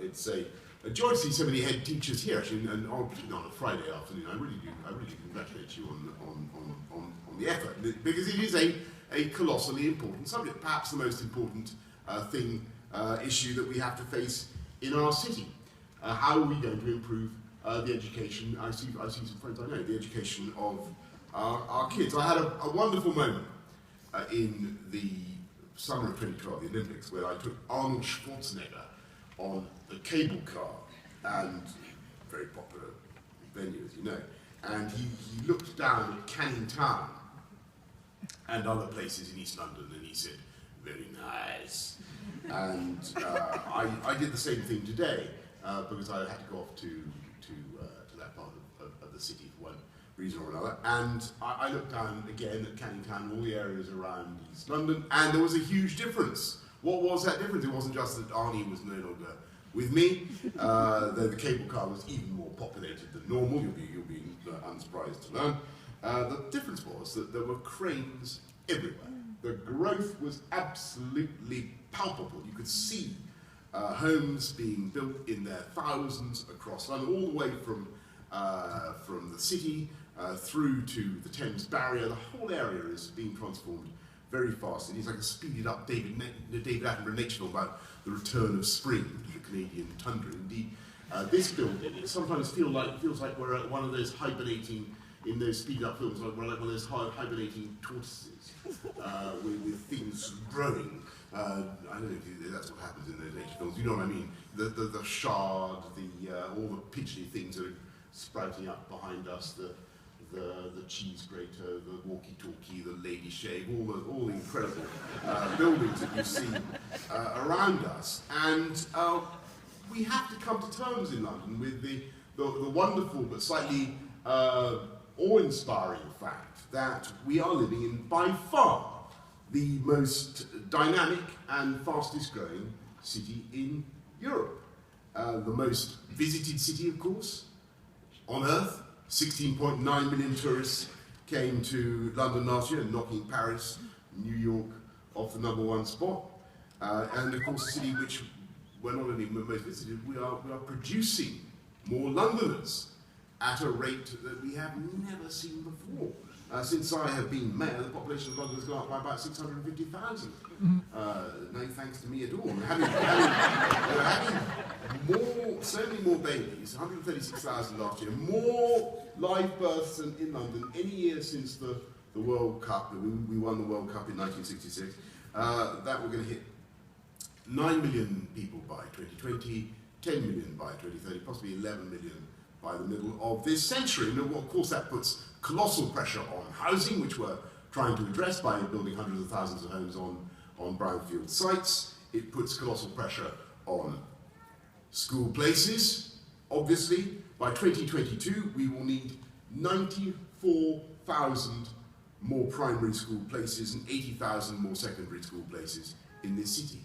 it's a joy to see so many head teachers here, actually, and particularly on a Friday afternoon. I really congratulate you on the effort, because it is a colossally important subject, perhaps the most important issue that we have to face in our city. How are we going to improve the education? I see some friends I know, the education of our kids. I had a wonderful moment in the summer of 2012, the Olympics, where I took Arnold Schwarzenegger on the cable car, and very popular venue, as you know, and he looked down at Canning Town and other places in East London, and he said, "Very nice." And I did the same thing today, because I had to go off to that part of the city for one reason or another, and I looked down again at Canning Town, all the areas around East London, and there was a huge difference. What was that difference? It wasn't just that Arnie was no longer with me, though the cable car was even more populated than normal. You'll be unsurprised to learn. The difference was that there were cranes everywhere. The growth was absolutely palpable. You could see homes being built in their thousands across London, all the way from the city through to the Thames Barrier. The whole area is being transformed very fast. It is like a speeded up David Attenborough nature film about the return of spring to the Canadian tundra. Indeed, this building, it sometimes feels like we're at one of those hibernating, in those speeded up films, like we're like one of those hibernating tortoises with things growing. I don't know if that's what happens in those nature films. You know what I mean? The shard, all the pigeony things that are sprouting up behind us, the cheese grater, the walkie-talkie, the lady shave, all the incredible buildings that you see around us. And we have to come to terms in London with the wonderful but slightly awe-inspiring fact that we are living in, by far, the most dynamic and fastest growing city in Europe. The most visited city, of course, on Earth. 16.9 million tourists came to London last year, knocking Paris, New York off the #1 spot. And of course, a city which we're not only most visited, we are producing more Londoners at a rate that we have never seen before. Since I have been mayor, the population of London has gone up by about 650,000. No thanks to me at all. Having so many more babies, 136,000 last year, more live births in London any year since the World Cup. We won the World Cup in 1966. That we're going to hit 9 million people by 2020, 10 million by 2030, possibly 11 million by the middle of this century. And of course that puts colossal pressure on housing, which we're trying to address by building hundreds of thousands of homes on brownfield sites. It puts colossal pressure on school places. Obviously, by 2022, we will need 94,000 more primary school places and 80,000 more secondary school places in this city.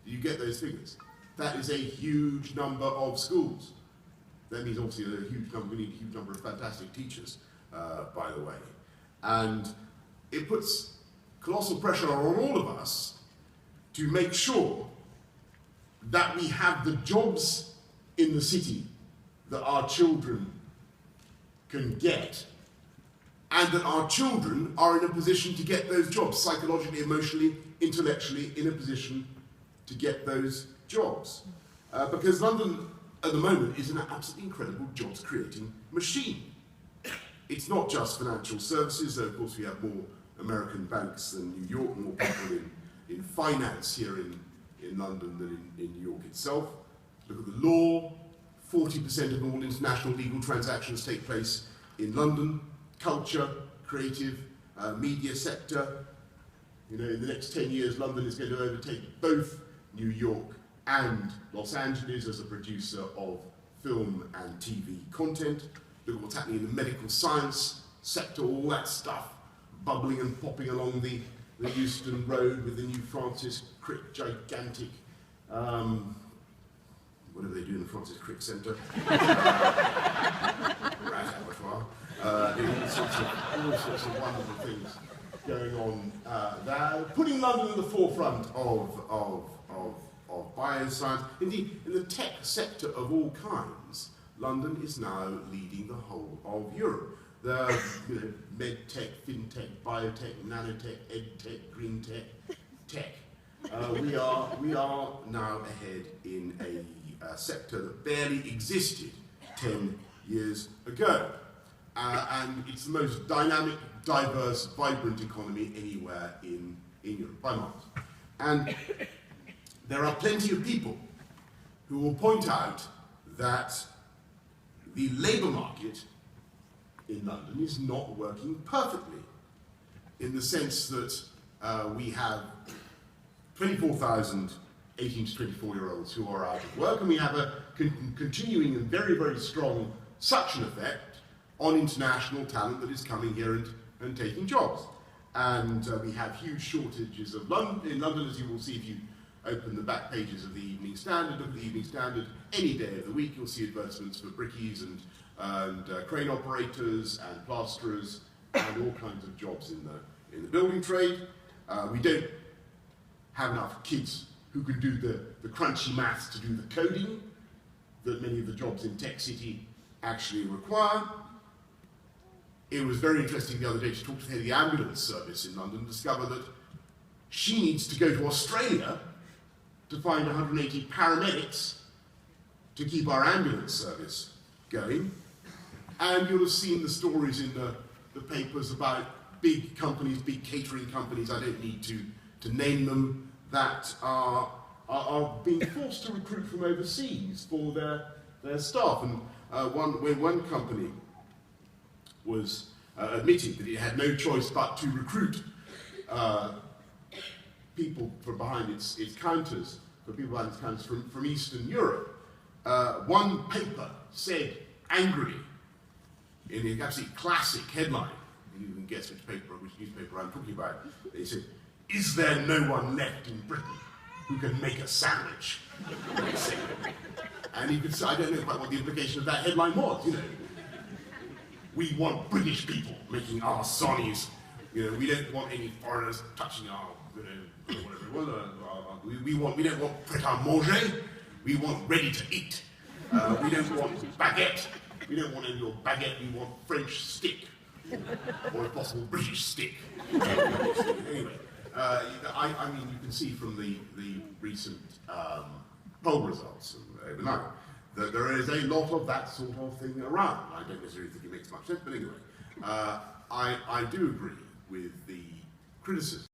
Do you get those figures? That is a huge number of schools. That means obviously we need a huge number of fantastic teachers, by the way. And it puts colossal pressure on all of us to make sure that we have the jobs in the city that our children can get, and that our children are in a position to get those jobs, psychologically, emotionally, intellectually, in a position to get those jobs. Because London, at the moment, is an absolutely incredible jobs-creating machine. It's not just financial services. Of course, we have more American banks than New York, more people in finance here in London than in New York itself. Look at the law. 40% of all international legal transactions take place in London. Culture, creative, media sector. You know, in the next 10 years, London is going to overtake both New York and Los Angeles as a producer of film and TV content. Look at what's happening in the medical science sector, all that stuff bubbling and popping along the Euston Road with the new Francis Crick gigantic, whatever they do in the Francis Crick Centre. Rat abattoir. All sorts of wonderful things going on there, putting London at the forefront of bioscience. Indeed, in the tech sector of all kinds, London is now leading the whole of Europe. The medtech, fintech, biotech, nanotech, edtech, green tech. We are now ahead in a sector that barely existed 10 years ago. And it's the most dynamic, diverse, vibrant economy anywhere in Europe, by miles. And there are plenty of people who will point out that the labour market in London is not working perfectly, in the sense that we have 24,000 18 to 24-year-olds who are out of work, and we have a continuing and very, very strong suction effect on international talent that is coming here and taking jobs. And we have huge shortages of in London, as you will see if you open the back pages of the Evening Standard. Look at the Evening Standard any day of the week. You'll see advertisements for brickies and crane operators and plasterers and all kinds of jobs in the building trade. We don't have enough kids who can do the crunchy maths to do the coding that many of the jobs in Tech City actually require. It was very interesting the other day to talk to the head of the ambulance service in London and discover that she needs to go to Australia to find 180 paramedics to keep our ambulance service going. And you'll have seen the stories in the papers about big companies, big catering companies, I don't need to name them, that are being forced to recruit from overseas for their staff. And when one company was admitted that it had no choice but to recruit people from behind its counters, from Eastern Europe, one paper said angrily, in an absolutely classic headline, you can guess which newspaper I'm talking about, they said, "Is there no one left in Britain who can make a sandwich?" And you could say, I don't know quite what the implication of that headline was, you know. We want British people making our sonnies, you know, we don't want any foreigners touching our, you know, whatever, we don't want pret-a-manger, we want ready to eat. We don't want baguette, we don't want any of your baguette, we want French stick, or if possible, British stick. Anyway, I mean, you can see from the recent poll results overnight that there is a lot of that sort of thing around. I don't necessarily think it makes much sense, but anyway, I do agree with the criticism